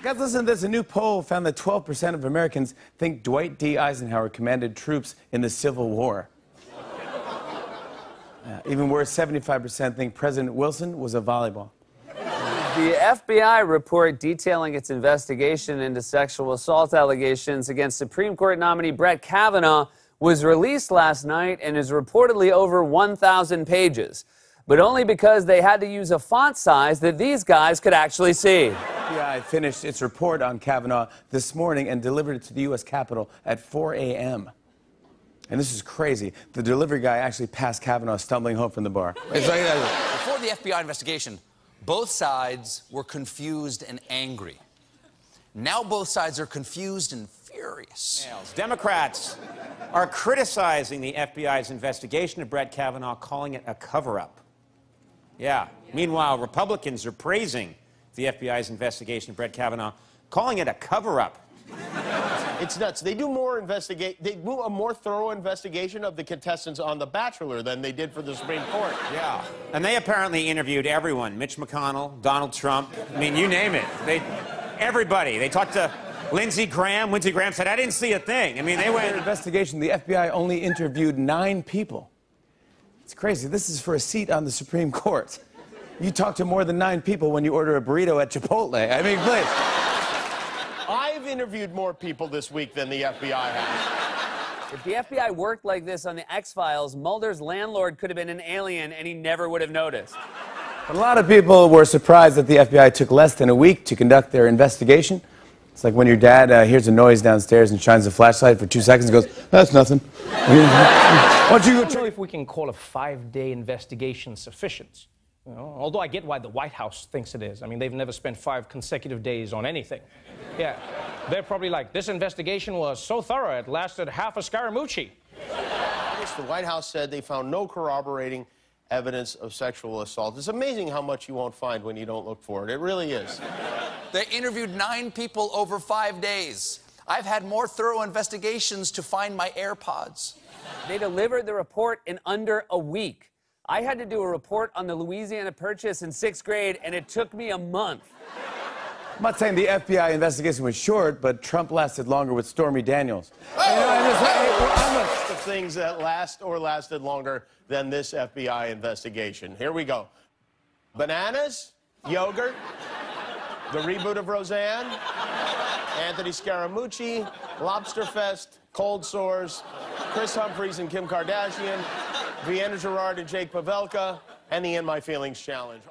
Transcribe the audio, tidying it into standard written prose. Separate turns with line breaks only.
Guys, listen to this. A new poll found that 12% of Americans think Dwight D. Eisenhower commanded troops in the Civil War. Even worse, 75% think President Wilson was a volleyball.
The FBI report detailing its investigation into sexual assault allegations against Supreme Court nominee Brett Kavanaugh was released last night and is reportedly over 1,000 pages, but only because they had to use a font size that these guys could actually see.
The FBI finished its report on Kavanaugh this morning and delivered it to the U.S. Capitol at 4 a.m. And this is crazy. The delivery guy actually passed Kavanaugh stumbling home from the bar. It's like,
before the FBI investigation, both sides were confused and angry. Now both sides are confused and furious.
Democrats are criticizing the FBI's investigation of Brett Kavanaugh, calling it a cover-up. Yeah. Meanwhile, Republicans are praising the FBI's investigation of Brett Kavanaugh, calling it a cover-up.
It's nuts. They do a more thorough investigation of the contestants on The Bachelor than they did for the Supreme Court.
Yeah. And they apparently interviewed everyone. Mitch McConnell, Donald Trump. I mean, you name it. Everybody. They talked to Lindsey Graham. Lindsey Graham said, I didn't see a thing. I mean, they went...
In their investigation, the FBI only interviewed 9 people. It's crazy. This is for a seat on the Supreme Court. You talk to more than 9 people when you order a burrito at Chipotle. I mean, please.
I've interviewed more people this week than the FBI has.
If the FBI worked like this on the X-Files, Mulder's landlord could have been an alien and he never would have noticed.
A lot of people were surprised that the FBI took less than a week to conduct their investigation. It's like when your dad hears a noise downstairs and shines a flashlight for 2 seconds and goes, that's nothing. Why don't you go
I don't know if we can call a 5-day investigation sufficient. You know, although I get why the White House thinks it is. I mean, they've never spent 5 consecutive days on anything. Yeah, they're probably like, this investigation was so thorough, it lasted half a Scaramucci.
The White House said they found no corroborating evidence of sexual assault. It's amazing how much you won't find when you don't look for it. It really is.
They interviewed 9 people over 5 days. I've had more thorough investigations to find my AirPods.
They delivered the report in under a week. I had to do a report on the Louisiana Purchase in 6th grade, and it took me a month.
I'm not saying the FBI investigation was short, but Trump lasted longer with Stormy Daniels.
The things that lasted longer than this FBI investigation. Here we go. Bananas, yogurt, the reboot of Roseanne, Anthony Scaramucci, Lobster Fest, cold sores, Chris Humphries and Kim Kardashian, Vienna Gerard and Jake Pavelka, and the In My Feelings Challenge.